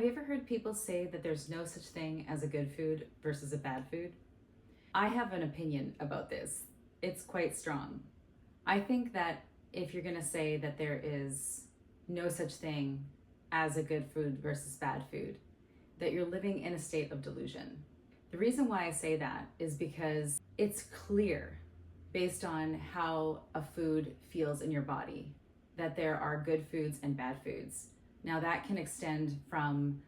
you ever heard people say that there's no such thing as a good food versus a bad food? I have an opinion about this. It's quite strong. I think that if you're going to say that there is no such thing as a good food versus bad food, that you're living in a state of delusion. The reason why I say that is because it's clear, based on how a food feels in your body, that there are good foods and bad foods. Now that can extend from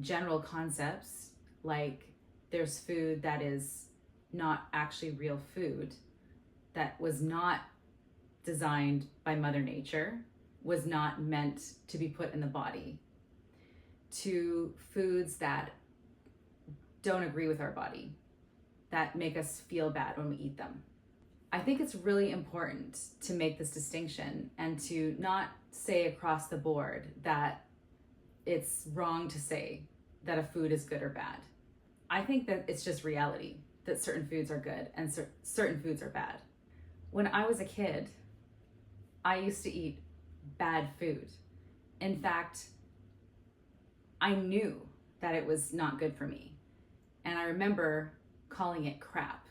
general concepts like there's food that is not actually real food, that was not designed by Mother Nature, was not meant to be put in the body, to foods that don't agree with our body, that make us feel bad when we eat them. I think it's really important to make this distinction and to not say across the board that it's wrong to say that a food is good or bad. I think that it's just reality that certain foods are good and certain foods are bad. When I was a kid, I used to eat bad food. In fact, I knew that it was not good for me. And I remember calling it crap.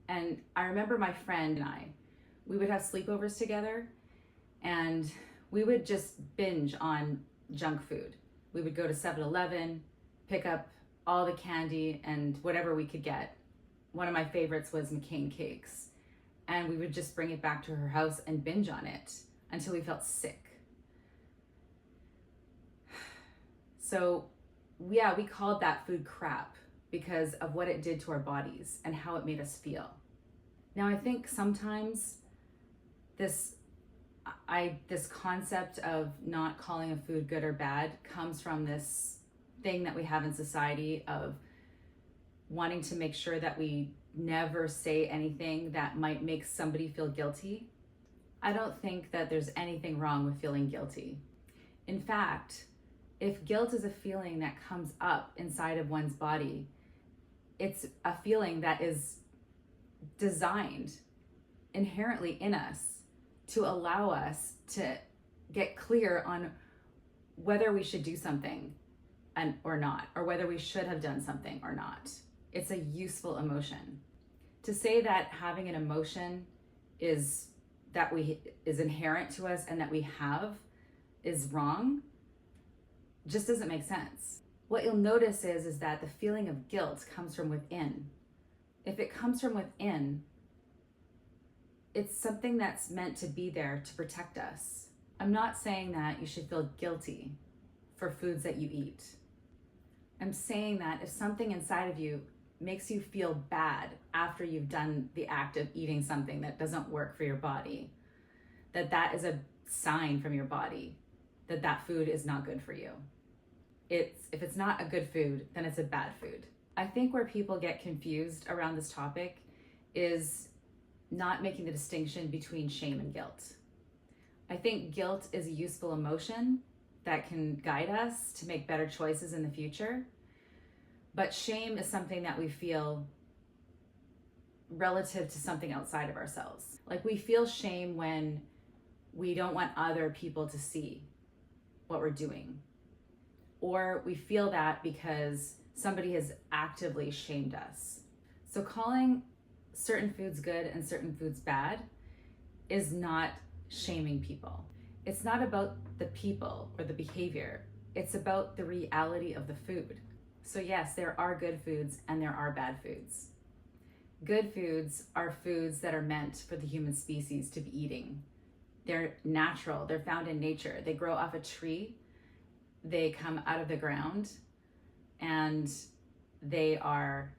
And I remember my friend and we would have sleepovers together and we would just binge on junk food. We would go to 7-Eleven, pick up all the candy and whatever we could get. One of my favorites was McCain cakes. And we would just bring it back to her house and binge on it until we felt sick. So yeah, we called that food crap because of what it did to our bodies and how it made us feel. Now I think sometimes this concept of not calling a food good or bad comes from this thing that we have in society of wanting to make sure that we never say anything that might make somebody feel guilty. I don't think that there's anything wrong with feeling guilty. In fact, if guilt is a feeling that comes up inside of one's body, it's a feeling that is designed inherently in us to allow us to get clear on whether we should do something or not, or whether we should have done something or not. It's a useful emotion. To say that having an emotion is inherent to us and that we have is wrong just doesn't make sense. What you'll notice is that the feeling of guilt comes from within. If it comes from within, it's something that's meant to be there to protect us. I'm not saying that you should feel guilty for foods that you eat. I'm saying that if something inside of you makes you feel bad after you've done the act of eating something that doesn't work for your body, that is a sign from your body that that food is not good for you. If it's not a good food, then it's a bad food. I think where people get confused around this topic is not making the distinction between shame and guilt. I think guilt is a useful emotion that can guide us to make better choices in the future. But shame is something that we feel relative to something outside of ourselves. Like we feel shame when we don't want other people to see what we're doing. Or we feel that because somebody has actively shamed us. So calling certain foods good and certain foods bad is not shaming people. It's not about the people or the behavior. It's about the reality of the food. So yes, there are good foods and there are bad foods. Good foods are foods that are meant for the human species to be eating. They're natural, they're found in nature. They grow off a tree, they come out of the ground, and they are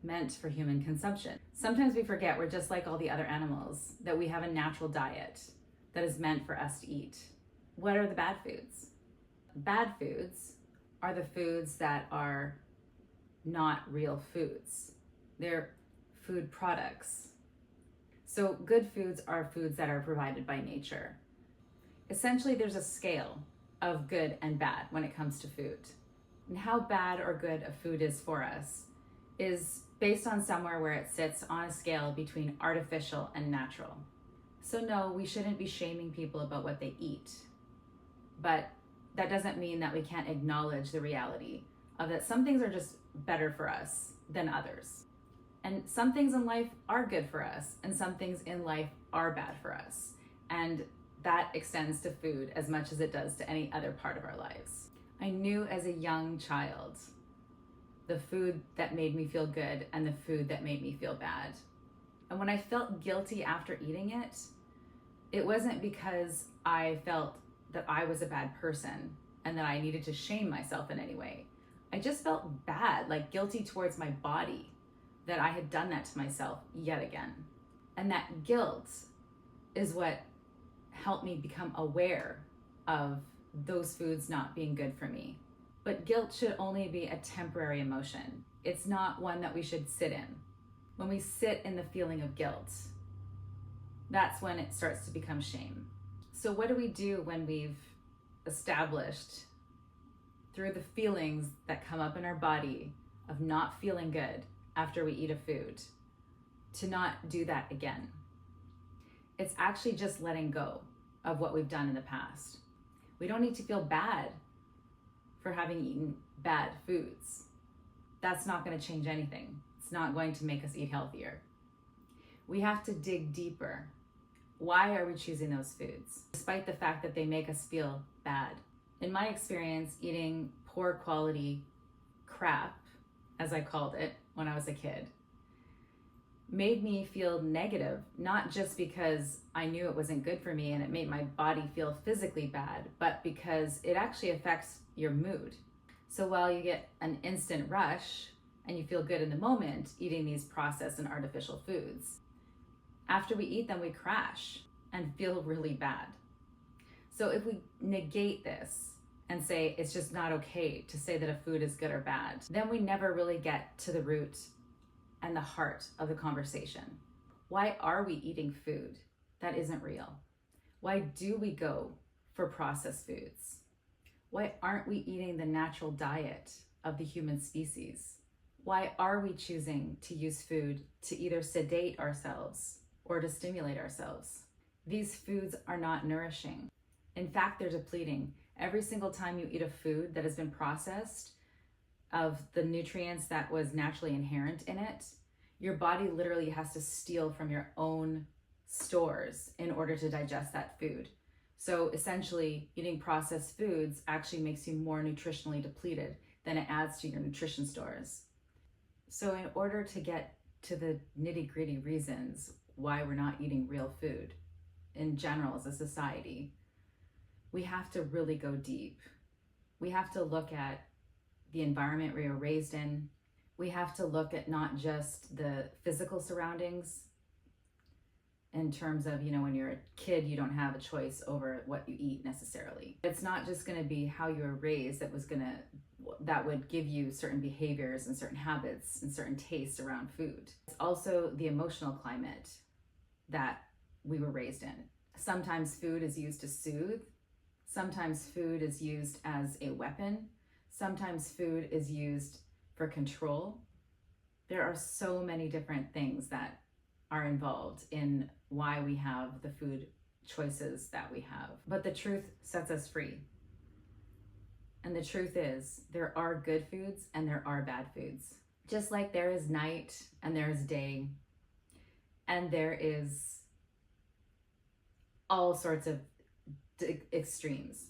meant for human consumption. Sometimes we forget we're just like all the other animals, that we have a natural diet that is meant for us to eat. What are the bad foods? Bad foods are the foods that are not real foods. They're food products. So good foods are foods that are provided by nature. Essentially, there's a scale of good and bad when it comes to food. And how bad or good a food is for us is based on somewhere where it sits on a scale between artificial and natural. So no, we shouldn't be shaming people about what they eat. But that doesn't mean that we can't acknowledge the reality of that some things are just better for us than others. And some things in life are good for us, and some things in life are bad for us. And that extends to food as much as it does to any other part of our lives. I knew as a young child the food that made me feel good and the food that made me feel bad. And when I felt guilty after eating it, it wasn't because I felt that I was a bad person and that I needed to shame myself in any way. I just felt bad, like guilty towards my body, that I had done that to myself yet again. And that guilt is what helped me become aware of those foods not being good for me. But guilt should only be a temporary emotion. It's not one that we should sit in. When we sit in the feeling of guilt, that's when it starts to become shame. So what do we do when we've established through the feelings that come up in our body of not feeling good after we eat a food, to not do that again? It's actually just letting go of what we've done in the past. We don't need to feel bad for having eaten bad foods. That's not going to change anything. It's not going to make us eat healthier. We have to dig deeper. Why are we choosing those foods, despite the fact that they make us feel bad? In my experience, eating poor quality crap, as I called it when I was a kid, made me feel negative, not just because I knew it wasn't good for me and it made my body feel physically bad, but because it actually affects your mood. So while you get an instant rush and you feel good in the moment eating these processed and artificial foods, after we eat them, we crash and feel really bad. So if we negate this and say it's just not okay to say that a food is good or bad, then we never really get to the root and the heart of the conversation. Why are we eating food that isn't real? Why do we go for processed foods? Why aren't we eating the natural diet of the human species? Why are we choosing to use food to either sedate ourselves or to stimulate ourselves? These foods are not nourishing. In fact, they're depleting. Every single time you eat a food that has been processed of the nutrients that was naturally inherent in it, your body literally has to steal from your own stores in order to digest that food. So essentially, eating processed foods actually makes you more nutritionally depleted than it adds to your nutrition stores. So in order to get to the nitty-gritty reasons why we're not eating real food in general as a society, we have to really go deep. We have to look at the environment we were raised in. We have to look at not just the physical surroundings in terms of, when you're a kid, you don't have a choice over what you eat necessarily. It's not just going to be how you were raised that would give you certain behaviors and certain habits and certain tastes around food. It's also the emotional climate that we were raised in. Sometimes food is used to soothe. Sometimes food is used as a weapon. Sometimes food is used for control. There are so many different things that are involved in why we have the food choices that we have. But the truth sets us free. And the truth is, there are good foods and there are bad foods. Just like there is night and there is day, and there is all sorts of extremes.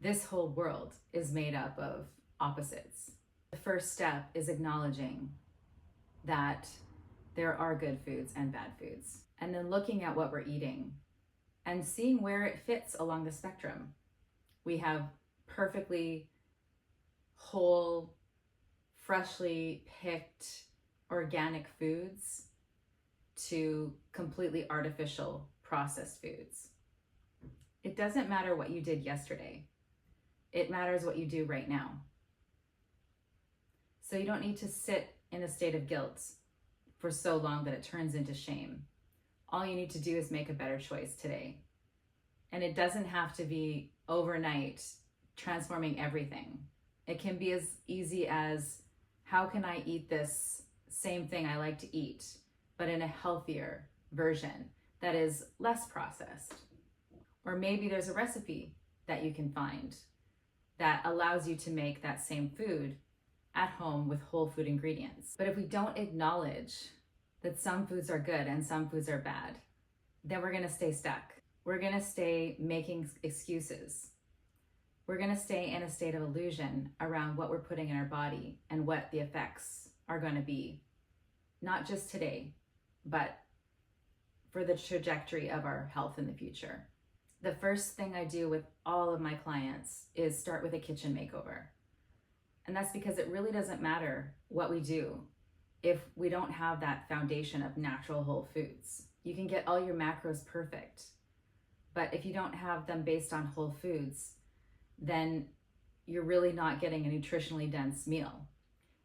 This whole world is made up of opposites. The first step is acknowledging that there are good foods and bad foods, and then looking at what we're eating and seeing where it fits along the spectrum. We have perfectly whole, freshly picked organic foods to completely artificial processed foods. It doesn't matter what you did yesterday. It matters what you do right now. So you don't need to sit in a state of guilt for so long that it turns into shame. All you need to do is make a better choice today. And it doesn't have to be overnight transforming everything. It can be as easy as, how can I eat this same thing I like to eat, but in a healthier version that is less processed? Or maybe there's a recipe that you can find that allows you to make that same food at home with whole food ingredients. But if we don't acknowledge that some foods are good and some foods are bad, then we're gonna stay stuck. We're gonna stay making excuses. We're gonna stay in a state of illusion around what we're putting in our body and what the effects are gonna be, not just today, but for the trajectory of our health in the future. The first thing I do with all of my clients is start with a kitchen makeover. And that's because it really doesn't matter what we do if we don't have that foundation of natural whole foods. You can get all your macros perfect, but if you don't have them based on whole foods, then you're really not getting a nutritionally dense meal.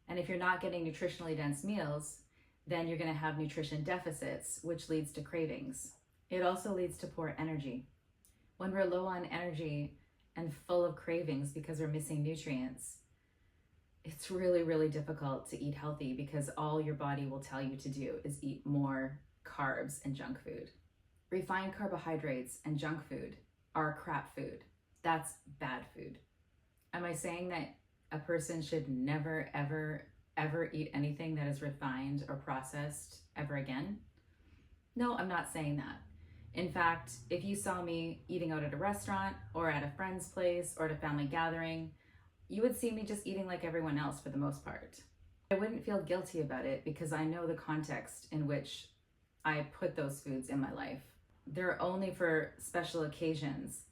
And if you're not getting nutritionally dense meals, then you're going to have nutrition deficits, which leads to cravings. It also leads to poor energy. When we're low on energy and full of cravings because we're missing nutrients, it's really, really difficult to eat healthy because all your body will tell you to do is eat more carbs and junk food. Refined carbohydrates and junk food are crap food. That's bad food. Am I saying that a person should never, ever, ever eat anything that is refined or processed ever again? No, I'm not saying that. In fact, if you saw me eating out at a restaurant or at a friend's place or at a family gathering, you would see me just eating like everyone else for the most part. I wouldn't feel guilty about it because I know the context in which I put those foods in my life. They're only for special occasions,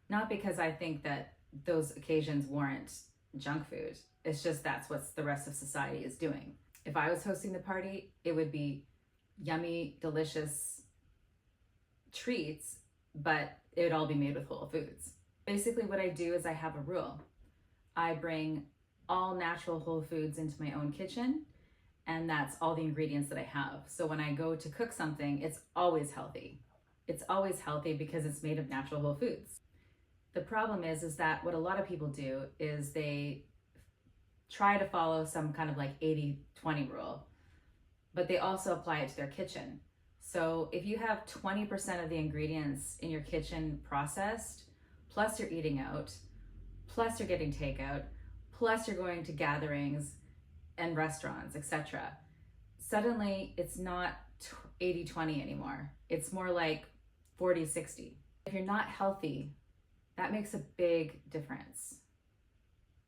not because I think that those occasions warrant junk food. It's just that's what the rest of society is doing. If I was hosting the party, it would be yummy, delicious treats, but it would all be made with whole foods. Basically what I do is I have a rule. I bring all natural whole foods into my own kitchen, and that's all the ingredients that I have. So when I go to cook something, it's always healthy. It's always healthy because it's made of natural whole foods. The problem is that what a lot of people do is they try to follow some kind of like 80-20 rule, but they also apply it to their kitchen. So if you have 20% of the ingredients in your kitchen processed, plus you're eating out, plus you're getting takeout, plus you're going to gatherings and restaurants, etc. Suddenly it's not 80-20 anymore. It's more like 40-60. If you're not healthy, that makes a big difference.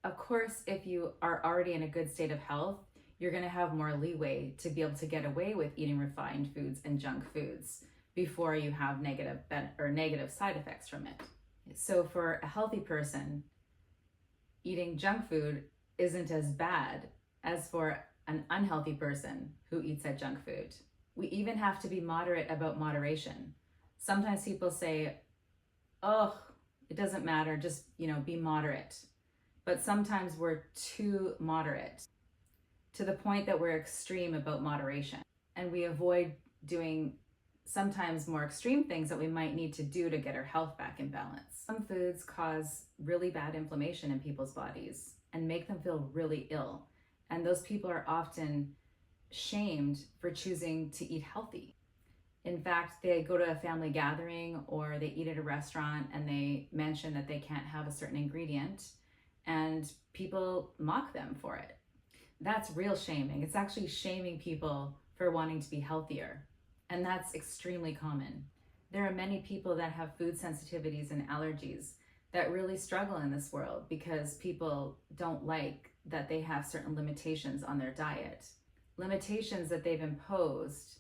Of course, if you are already in a good state of health, you're going to have more leeway to be able to get away with eating refined foods and junk foods before you have negative side effects from it. So for a healthy person, eating junk food isn't as bad as for an unhealthy person who eats that junk food. We even have to be moderate about moderation. Sometimes people say, oh, it doesn't matter, just, be moderate. But sometimes we're too moderate to the point that we're extreme about moderation. And we avoid doing sometimes more extreme things that we might need to do to get our health back in balance. Some foods cause really bad inflammation in people's bodies and make them feel really ill. And those people are often shamed for choosing to eat healthy. In fact, they go to a family gathering or they eat at a restaurant and they mention that they can't have a certain ingredient and people mock them for it. That's real shaming. It's actually shaming people for wanting to be healthier. And that's extremely common. There are many people that have food sensitivities and allergies that really struggle in this world because people don't like that they have certain limitations on their diet. Limitations that they've imposed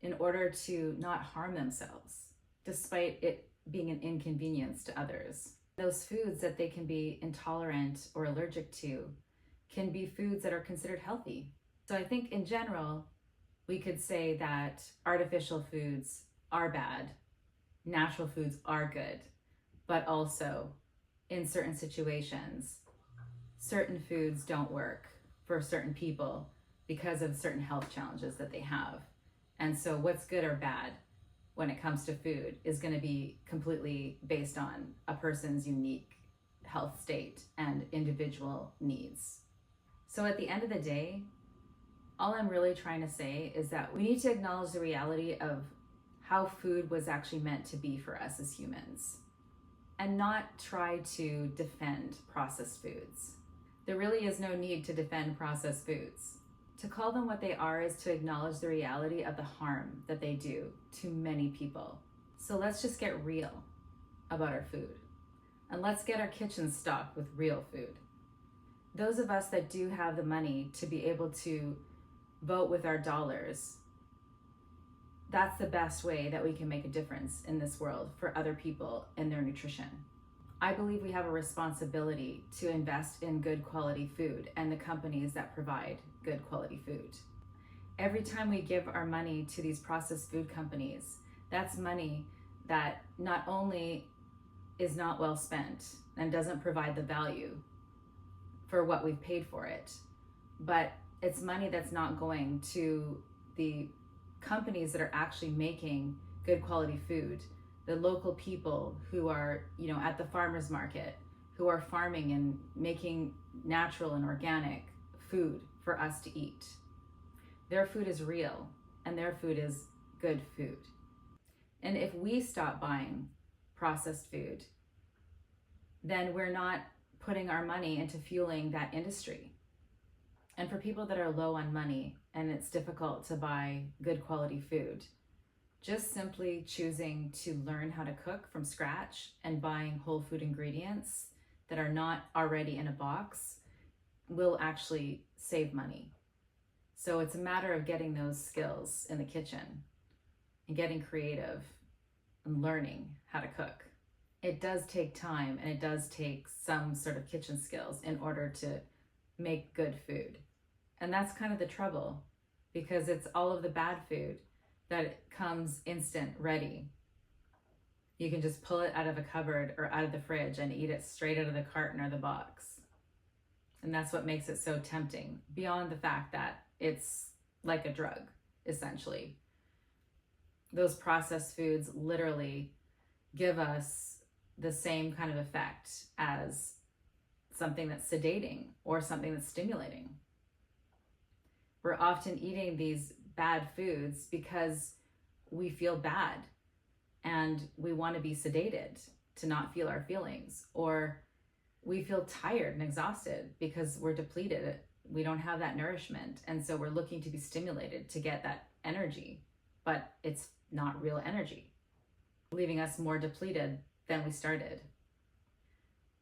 in order to not harm themselves, despite it being an inconvenience to others. Those foods that they can be intolerant or allergic to can be foods that are considered healthy. So I think in general, we could say that artificial foods are bad, natural foods are good, but also in certain situations, certain foods don't work for certain people because of certain health challenges that they have. And so what's good or bad when it comes to food is going to be completely based on a person's unique health state and individual needs. So at the end of the day, all I'm really trying to say is that we need to acknowledge the reality of how food was actually meant to be for us as humans. and not try to defend processed foods. There really is no need to defend processed foods. To call them what they are is to acknowledge the reality of the harm that they do to many people. So let's just get real about our food, and let's get our kitchens stocked with real food. Those of us that do have the money to be able to vote with our dollars, that's the best way that we can make a difference in this world for other people and their nutrition. I believe we have a responsibility to invest in good quality food and the companies that provide good quality food. Every time we give our money to these processed food companies, that's money that not only is not well spent and doesn't provide the value for what we've paid for it, but it's money that's not going to the companies that are actually making good quality food, the local people who are, at the farmers market, who are farming and making natural and organic food for us to eat. Their food is real, and their food is good food. And if we stop buying processed food, then we're not putting our money into fueling that industry. And for people that are low on money and it's difficult to buy good quality food, just simply choosing to learn how to cook from scratch and buying whole food ingredients that are not already in a box will actually save money. So it's a matter of getting those skills in the kitchen and getting creative and learning how to cook. It does take time, and it does take some sort of kitchen skills in order to make good food. And that's kind of the trouble, because it's all of the bad food that comes instant ready. You can just pull it out of a cupboard or out of the fridge and eat it straight out of the carton or the box. And that's what makes it so tempting, beyond the fact that it's like a drug, essentially. Those processed foods literally give us the same kind of effect as something that's sedating or something that's stimulating. We're often eating these bad foods because we feel bad and we want to be sedated to not feel our feelings, or we feel tired and exhausted because we're depleted. We don't have that nourishment, and so we're looking to be stimulated to get that energy, but it's not real energy, leaving us more depleted than we started.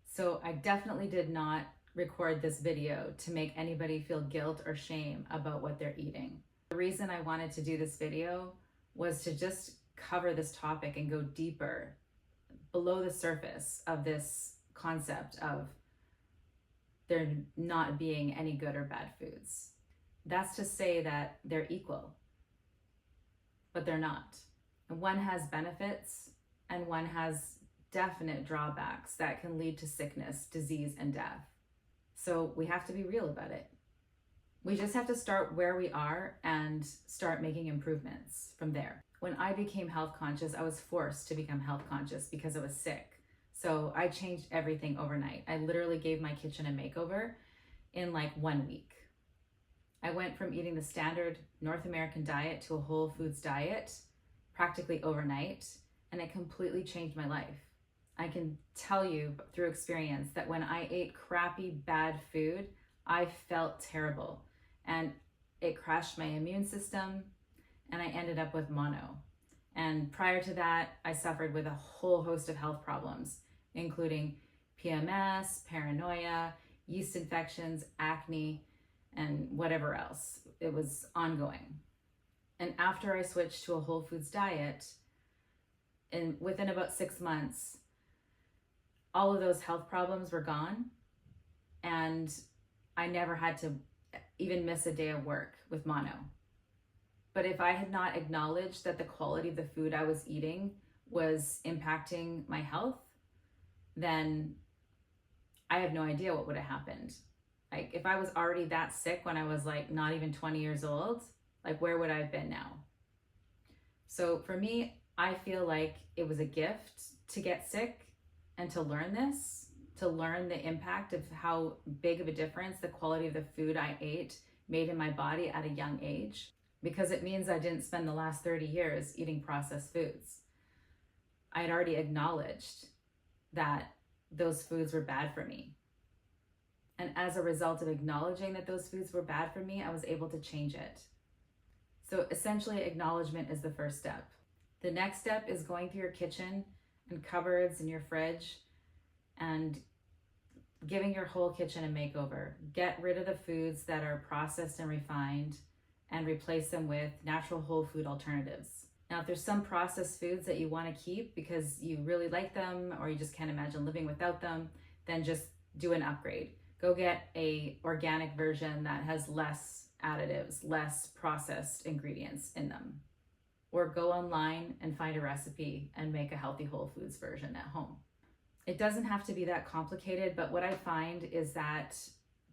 So I definitely did not record this video to make anybody feel guilt or shame about what they're eating. The reason I wanted to do this video was to just cover this topic and go deeper below the surface of this concept of there not being any good or bad foods. That's to say that they're equal, but they're not. One has benefits and one has definite drawbacks that can lead to sickness, disease, and death. So we have to be real about it. We just have to start where we are and start making improvements from there. When I became health conscious, I was forced to become health conscious because I was sick. So I changed everything overnight. I literally gave my kitchen a makeover in like 1 week. I went from eating the standard North American diet to a whole foods diet practically overnight, and it completely changed my life. I can tell you through experience that when I ate crappy, bad food, I felt terrible, and it crashed my immune system, and I ended up with mono. And prior to that, I suffered with a whole host of health problems, including PMS, paranoia, yeast infections, acne, and whatever else. It was ongoing. And after I switched to a whole foods diet, and within about 6 months, all of those health problems were gone, and I never had to even miss a day of work with mono. But if I had not acknowledged that the quality of the food I was eating was impacting my health, then I have no idea what would have happened. Like, if I was already that sick when I was like not even 20 years old, like where would I have been now? So for me, I feel like it was a gift to get sick and to learn this, to learn the impact of how big of a difference the quality of the food I ate made in my body at a young age, because it means I didn't spend the last 30 years eating processed foods. I had already acknowledged that those foods were bad for me. And as a result of acknowledging that those foods were bad for me, I was able to change it. So essentially, acknowledgement is the first step. The next step is going through your kitchen and cupboards and your fridge and giving your whole kitchen a makeover. Get rid of the foods that are processed and refined and replace them with natural whole food alternatives. Now, if there's some processed foods that you want to keep because you really like them or you just can't imagine living without them, then just do an upgrade. Go get a organic version that has less additives, less processed ingredients in them. Or go online and find a recipe and make a healthy whole foods version at home. It doesn't have to be that complicated, but what I find is that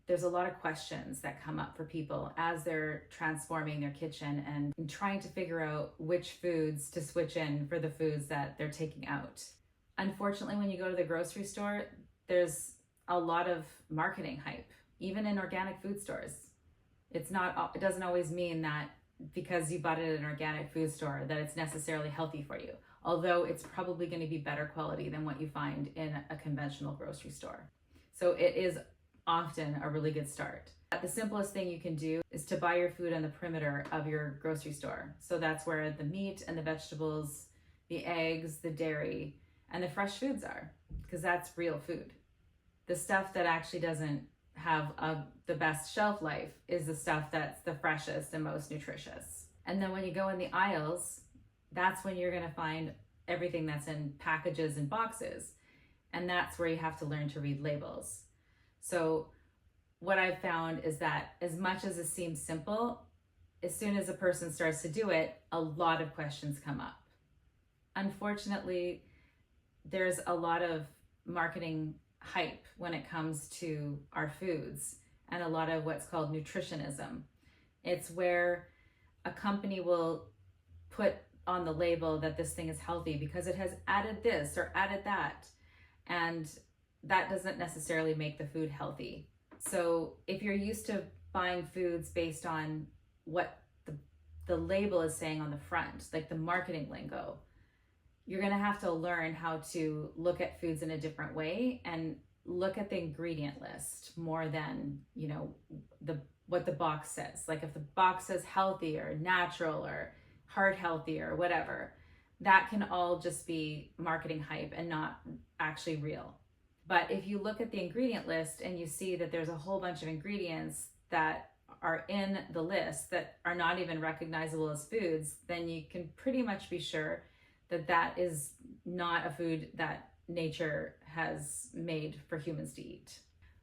there's a lot of questions that come up for people as they're transforming their kitchen and trying to figure out which foods to switch in for the foods that they're taking out. Unfortunately, when you go to the grocery store, there's a lot of marketing hype, even in organic food stores. It doesn't always mean that because you bought it at an organic food store that it's necessarily healthy for you, although it's probably going to be better quality than what you find in a conventional grocery store. So it is often a really good start. The simplest thing you can do is to buy your food on the perimeter of your grocery store. So that's where the meat and the vegetables, the eggs, the dairy, and the fresh foods are, because that's real food. The stuff that actually doesn't have the best shelf life is the stuff that's the freshest and most nutritious. And then when you go in the aisles, that's when you're going to find everything that's in packages and boxes. And that's where you have to learn to read labels. So what I've found is that as much as it seems simple, as soon as a person starts to do it, a lot of questions come up. Unfortunately, there's a lot of marketing hype when it comes to our foods and a lot of what's called nutritionism. It's where a company will put on the label that this thing is healthy because it has added this or added that, and that doesn't necessarily make the food healthy. So if you're used to buying foods based on what the label is saying on the front, like the marketing lingo, you're going to have to learn how to look at foods in a different way and look at the ingredient list more than, what the box says. Like if the box says healthy or natural or heart healthy or whatever, that can all just be marketing hype and not actually real. But if you look at the ingredient list and you see that there's a whole bunch of ingredients that are in the list that are not even recognizable as foods, then you can pretty much be sure that that is not a food that nature has made for humans to eat.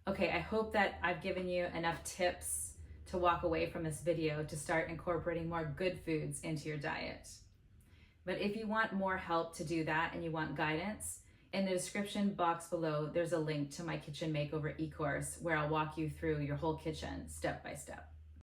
Okay, I hope that I've given you enough tips to walk away from this video to start incorporating more good foods into your diet. But if you want more help to do that and you want guidance, in the description box below, there's a link to my kitchen makeover e-course where I'll walk you through your whole kitchen step by step.